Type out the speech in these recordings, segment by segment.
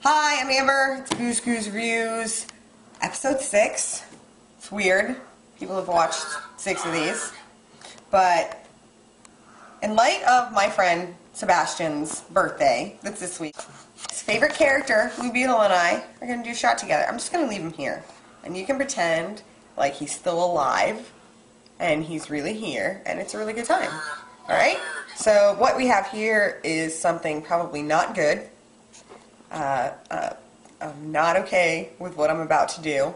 Hi, I'm Amber. It's Cooze Reviews, episode 6. It's weird. People have watched 6 of these. But in light of my friend Sebastian's birthday, that's this week, his favorite character, Blue Beetle, and I are going to do a shot together. I'm just going to leave him here. And you can pretend like he's still alive and he's really here and it's a really good time. Alright? So what we have here is something probably not good. I'm not okay with what I'm about to do.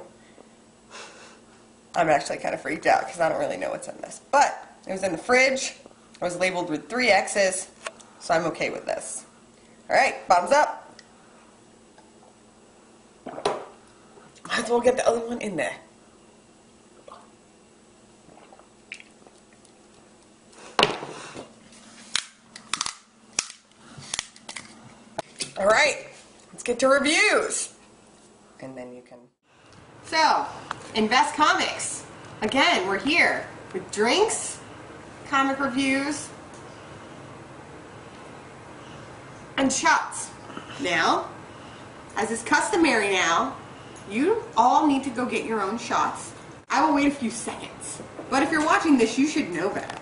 I'm actually kind of freaked out because I don't really know what's in this. But it was in the fridge. It was labeled with 3 X's, so I'm okay with this. Alright, bottoms up. Might as well get the other one in there. Alright, let's get to reviews. And then you can... So, Invest Comics. Again, we're here with drinks, comic reviews, and shots. Now, as is customary now, you all need to go get your own shots. I will wait a few seconds. But if you're watching this, you should know better.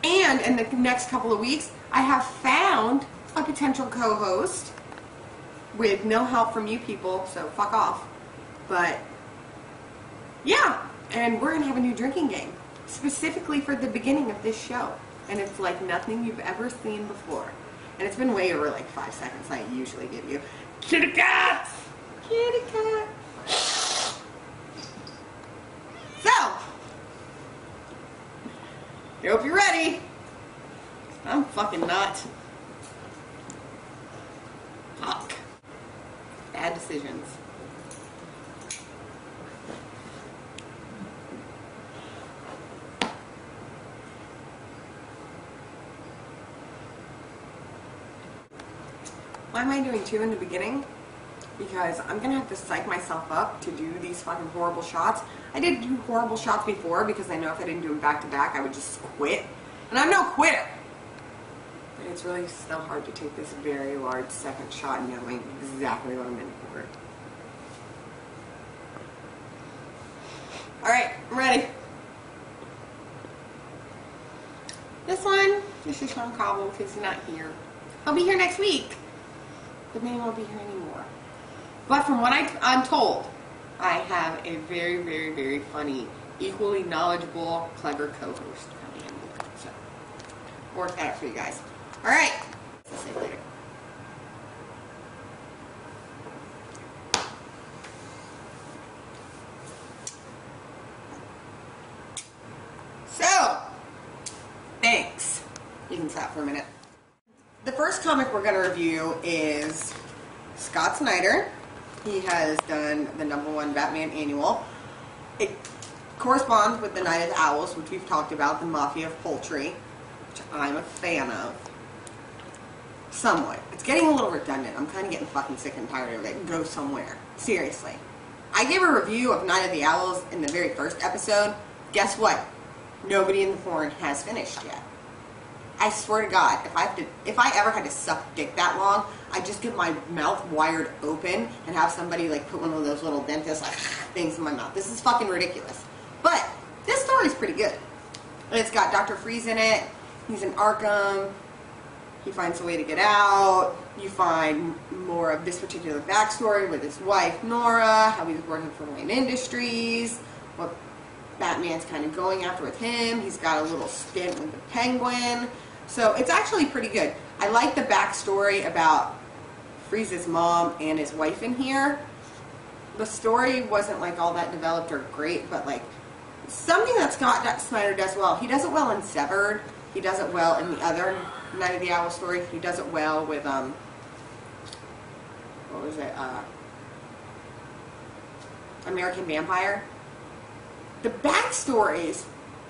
And in the next couple of weeks, I have found a potential co-host with no help from you people, so fuck off. But yeah, and we're gonna have a new drinking game specifically for the beginning of this show, and it's like nothing you've ever seen before, and it's been way over like 5 seconds I usually give you. Kitty cat! Kitty cat! So, I hope you're ready. I'm fucking not. Fuck. Bad decisions. Why am I doing 2 in the beginning? Because I'm gonna have to psych myself up to do these fucking horrible shots. I did do horrible shots before because I know if I didn't do them back to back I would just quit. And I'm no quitter. But it's really still hard to take this very large second shot knowing exactly what I'm in for. Alright, I'm ready. This one is just Sean Cobble because he's not here. I'll be here next week. But maybe I won't be here anymore. But from what I'm told, I have a very, very, very funny, equally knowledgeable, clever co-host coming in. So, work that out for you guys. Alright. See you later. So, thanks. You can stop for a minute. The first comic we're going to review is Scott Snyder. He has done the #1 Batman annual. It corresponds with the Night of the Owls, which we've talked about, the Mafia of Poultry, which I'm a fan of. Somewhat. It's getting a little redundant. I'm kind of getting fucking sick and tired of it. Go somewhere. Seriously. I gave a review of Night of the Owls in the very first episode. Guess what? Nobody in the forum has finished yet. I swear to God, if I ever had to suck dick that long, I'd just get my mouth wired open and have somebody like put one of those little dentist like things in my mouth. This is fucking ridiculous. But this story's pretty good. And it's got Dr. Freeze in it. He's in Arkham. He finds a way to get out. You find more of this particular backstory with his wife, Nora, how he's working for Wayne Industries, what Batman's kind of going after with him. He's got a little stint with the Penguin. So it's actually pretty good. I like the backstory about Freeze's mom and his wife in here. The story wasn't like all that developed or great, but like something that Scott Snyder does well. He does it well in Severed. He does it well in the other Night of the Owl story. He does it well with what was it? American Vampire. The backstories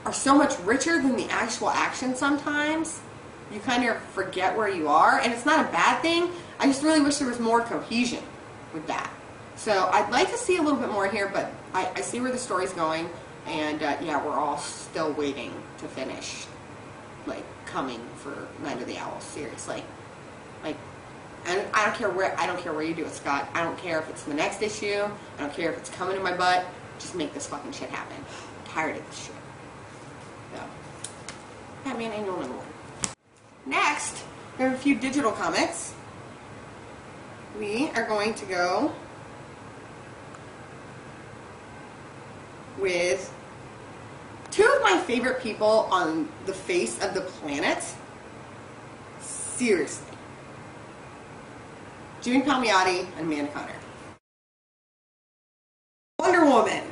are so much richer than the actual action sometimes. You kind of forget where you are, and it's not a bad thing. I just really wish there was more cohesion with that. So I'd like to see a little bit more here, but I see where the story's going, and yeah, we're all still waiting to finish, like, coming for Night of the Owl, seriously. Like, And I don't care where you do it, Scott. I don't care if it's the next issue. I don't care if it's coming in my butt. Just make this fucking shit happen. I'm tired of this shit. So, Batman Annual #1. Next, we have a few digital comics. We are going to go with two of my favorite people on the face of the planet. Seriously. June Palmiotti and Amanda Conner. Wonder Woman.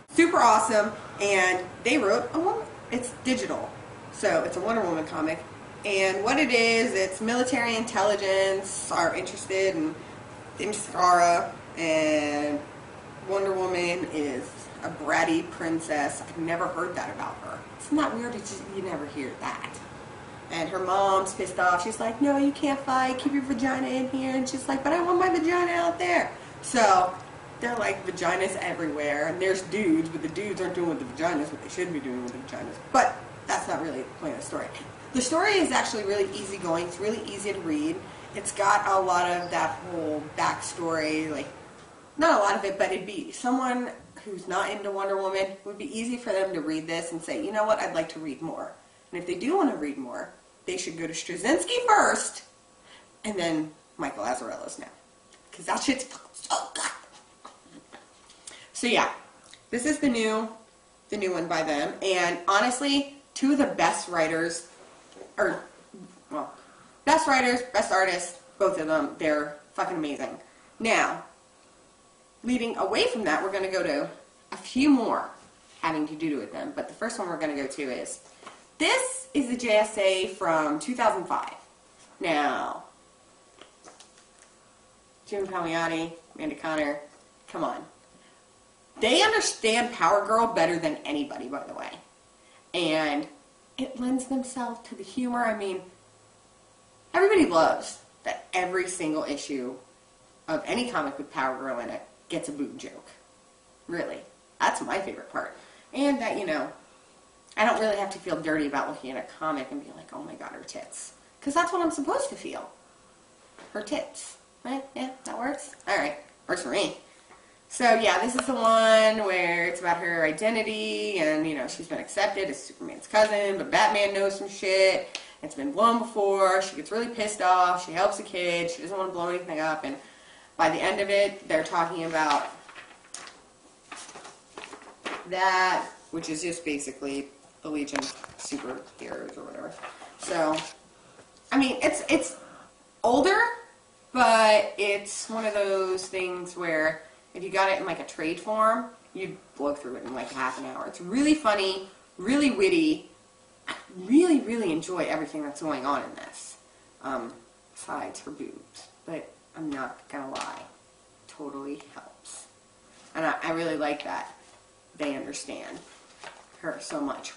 Super awesome. And they wrote it's digital. So it's a Wonder Woman comic. And what it is, it's military intelligence are interested in Themyscira, and Wonder Woman is a bratty princess. I've never heard that about her. Isn't that weird? You never hear that. And her mom's pissed off. She's like, no, you can't fight. Keep your vagina in here. And she's like, but I want my vagina out there. So they're like vaginas everywhere. And there's dudes, but the dudes aren't doing with the vaginas what they should be doing with the vaginas. But that's not really the point of the story. The story is actually really easygoing. It's really easy to read. It's got a lot of that whole backstory, like, not a lot of it, but it'd be someone who's not into Wonder Woman, it would be easy for them to read this and say, you know what, I'd like to read more. And if they do want to read more, they should go to Straczynski first, and then Michael Azzarello's now. Because that shit's so good. So yeah, this is the new one by them, and honestly, two of the best writers, best writers, best artists, both of them, they're fucking amazing. Now, leading away from that, we're going to go to a few more having to do with them. But the first one we're going to go to is, this is a JSA from 2005. Now, June Palmiotti, Amanda Conner, come on. They understand Power Girl better than anybody, by the way. And it lends themselves to the humor. I mean, everybody loves that every single issue of any comic with Power Girl in it gets a boob joke. Really. That's my favorite part. And that, you know, I don't really have to feel dirty about looking at a comic and being like, oh my god, her tits. Because that's what I'm supposed to feel. Her tits. Right? Yeah, that works? Alright. Works for me. So yeah, this is the one where it's about her identity and, you know, she's been accepted as Superman's cousin, but Batman knows some shit. It's been blown before. She gets really pissed off. She helps a kid. She doesn't want to blow anything up. And by the end of it, they're talking about that, which is just basically the Legion of Superheroes or whatever. So, I mean, it's older, but it's one of those things where if you got it in like a trade form, you'd blow through it in like half an hour. It's really funny, really witty. I really, really enjoy everything that's going on in this. Besides her boobs. But I'm not gonna lie. Totally helps. And I really like that they understand her so much.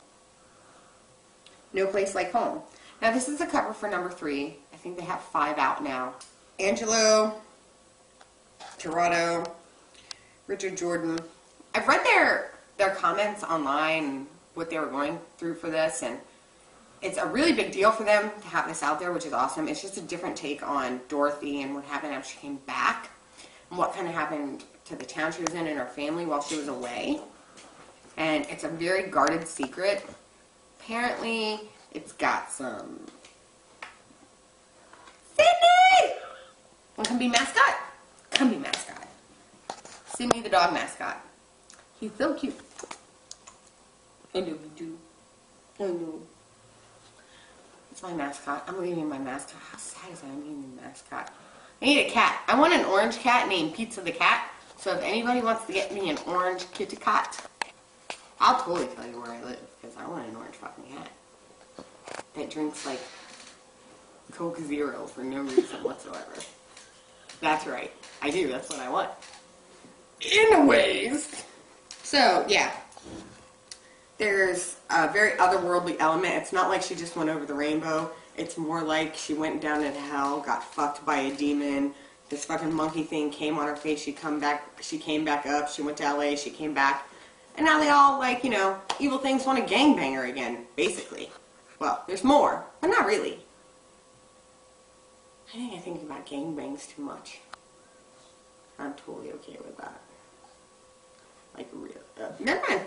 No Place Like Home. Now this is the cover for #3. I think they have 5 out now. Angelo, Tirado, Richard Jordan. I've read their comments online and what they were going through for this, and it's a really big deal for them to have this out there, which is awesome. It's just a different take on Dorothy and what happened after she came back, and what kind of happened to the town she was in and her family while she was away. And it's a very guarded secret. Apparently, it's got some... Sydney! Want to come be mascot? Come be mascot. Sydney the dog mascot. He's so cute. I know you do. I know. It's my mascot. I'm leaving my mascot. How sad is that? I'm leaving my mascot. I need a cat. I want an orange cat named Pizza the Cat. So if anybody wants to get me an orange kitty cat, I'll totally tell you where I live, because I want an orange fucking cat that drinks like Coke Zero for no reason whatsoever. That's right. I do. That's what I want. Anyways. So, yeah. There's a very otherworldly element. It's not like she just went over the rainbow. It's more like she went down into hell, got fucked by a demon. This fucking monkey thing came on her face. She came back up. She went to LA. She came back. And now they all, like, you know, evil things want to gangbang her again, basically. Well, there's more, but not really. I think about gangbangs too much. I'm totally okay with that. Like, real. Never mind.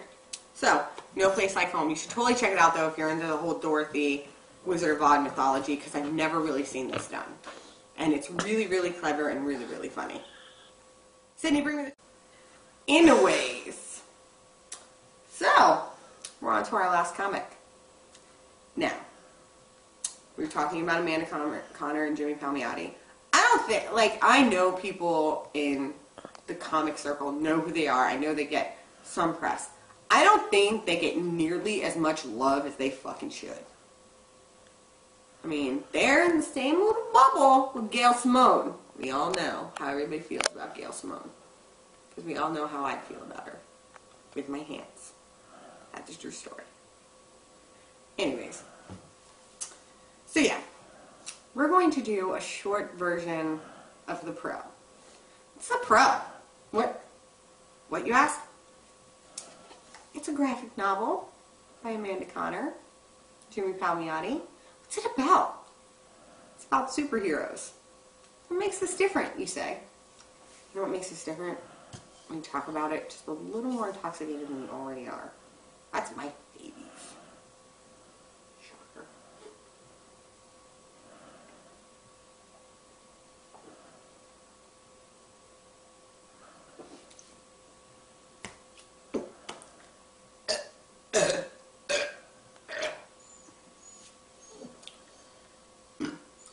So, No Place Like Home. You should totally check it out, though, if you're into the whole Dorothy, Wizard of Oz mythology, because I've never really seen this done. And it's really, really clever and really, really funny. Sydney, bring me the... Anyways. So, we're on to our last comic. Now, we were talking about Amanda Connor and Jimmy Palmiotti. I don't think, like, I know people in the comic circle know who they are. I know they get some press. I don't think they get nearly as much love as they fucking should. I mean, they're in the same little bubble with Gail Simone. We all know how everybody feels about Gail Simone. Because we all know how I feel about her. With my hands. That's a true story. Anyways. So yeah. We're going to do a short version of The Pro. What's The Pro? What you asked? It's a graphic novel by Amanda Connor, Jimmy Palmiotti. What's it about? It's about superheroes. What makes this different, you say? You know what makes this different? When you talk about it, just a little more intoxicated than you already are. That's my babies. Shocker.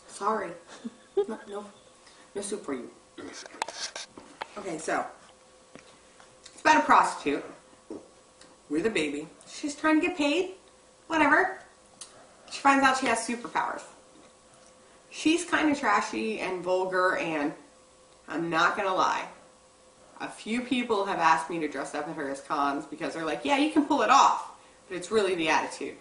Sorry. No soup for you. Okay, so it's about a prostitute with a baby. She's trying to get paid. Whatever. She finds out she has superpowers. She's kind of trashy and vulgar, and I'm not gonna lie. A few people have asked me to dress up at her as cons because they're like, yeah, you can pull it off, but it's really the attitude.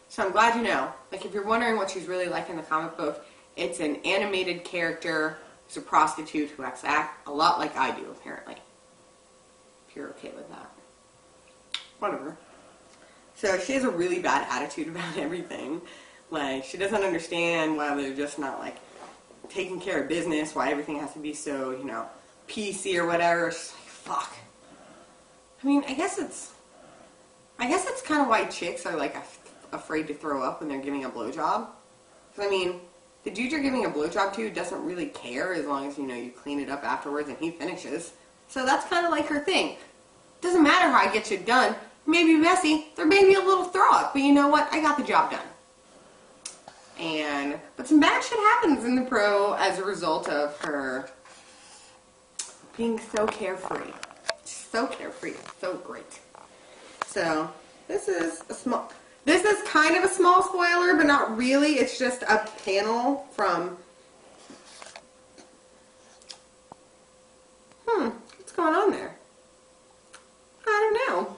So I'm glad you know. Like, if you're wondering what she's really like in the comic book, it's an animated character who's a prostitute who acts a lot like I do, apparently. If you're okay with that. Whatever. So she has a really bad attitude about everything. Like, she doesn't understand why they're just not, like, taking care of business, why everything has to be so, you know, PC or whatever. She's like, fuck. I mean, I guess it's kind of why chicks are, like, afraid to throw up when they're giving a blowjob. Because, I mean, the dude you're giving a blowjob to doesn't really care as long as, you know, you clean it up afterwards and he finishes. So that's kind of like her thing. Doesn't matter how I get shit done. It may be messy. There may be a little throw up. But you know what? I got the job done. But some bad shit happens in The Pro as a result of her being so carefree. So carefree. So great. So, this is kind of a small spoiler, but not really. It's just a panel from... What's going on there? I don't know.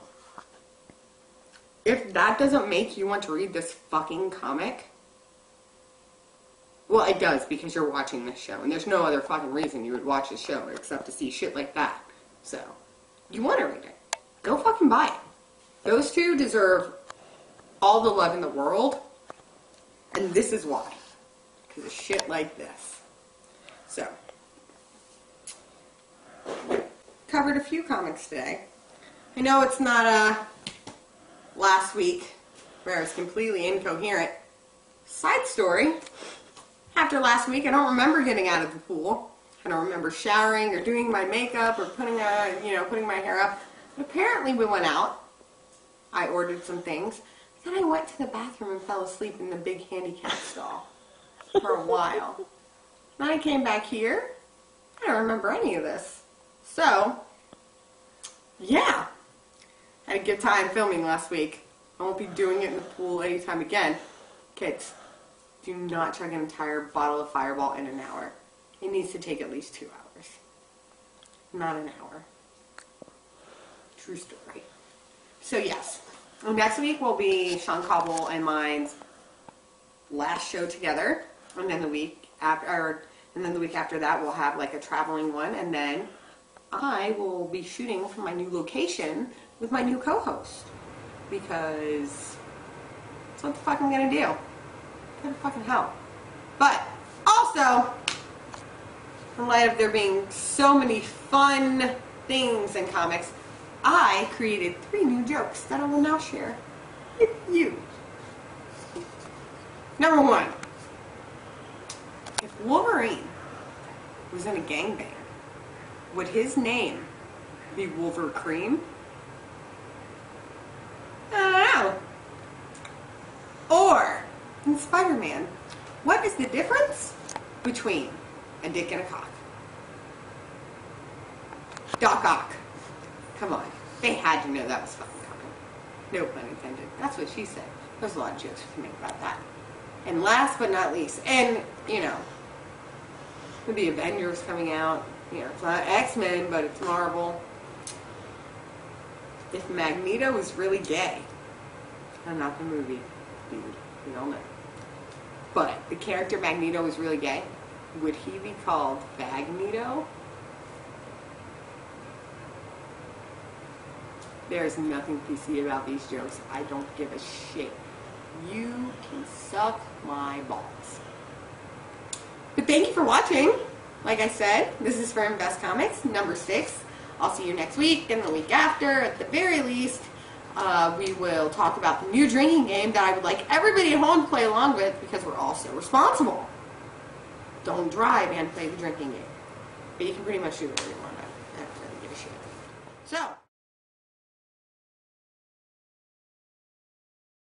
If that doesn't make you want to read this fucking comic... Well, it does, because you're watching this show, and there's no other fucking reason you would watch this show except to see shit like that. So, you want to read it. Go fucking buy it. Those two deserve all the love in the world, and this is why. Because of shit like this. So, covered a few comics today. I know it's not last week, where I was completely incoherent. Side story. After last week, I don't remember getting out of the pool. I don't remember showering or doing my makeup or putting my hair up. But apparently we went out. I ordered some things. Then I went to the bathroom and fell asleep in the big handicap stall for a while. Then I came back here. I don't remember any of this. So, yeah. I had a good time filming last week. I won't be doing it in the pool anytime again. Kids, do not chug an entire bottle of Fireball in an hour. It needs to take at least 2 hours. Not an hour. True story. So yes. Next week will be Sean Cobble and mine's last show together. And then the week after that we'll have like a traveling one, and then I will be shooting from my new location with my new co-host. Because that's what the fuck I'm gonna do. What the fucking hell. But also, in light of there being so many fun things in comics, I created 3 new jokes that I will now share with you. Number 1. If Wolverine was in a gangbang, would his name be Wolverine? I don't know. Or, in Spider-Man, what is the difference between a dick and a cock? Doc Ock. Come on. They had to know that was fucking coming. No pun intended. That's what she said. There's a lot of jokes to make about that. And last but not least, and, you know, the Avengers coming out. You know, it's not X-Men, but it's Marvel. If Magneto was really gay, and not the movie, dude, we all know. But the character Magneto was really gay, would he be called Fagneto? There's nothing PC about these jokes. I don't give a shit. You can suck my balls. But thank you for watching. Like I said, this is from Best Comics, number 6. I'll see you next week and the week after. At the very least, we will talk about the new drinking game that I would like everybody at home to play along with because we're all so responsible. Don't drive and play the drinking game. But you can pretty much do whatever you want. I don't really give a shit. So,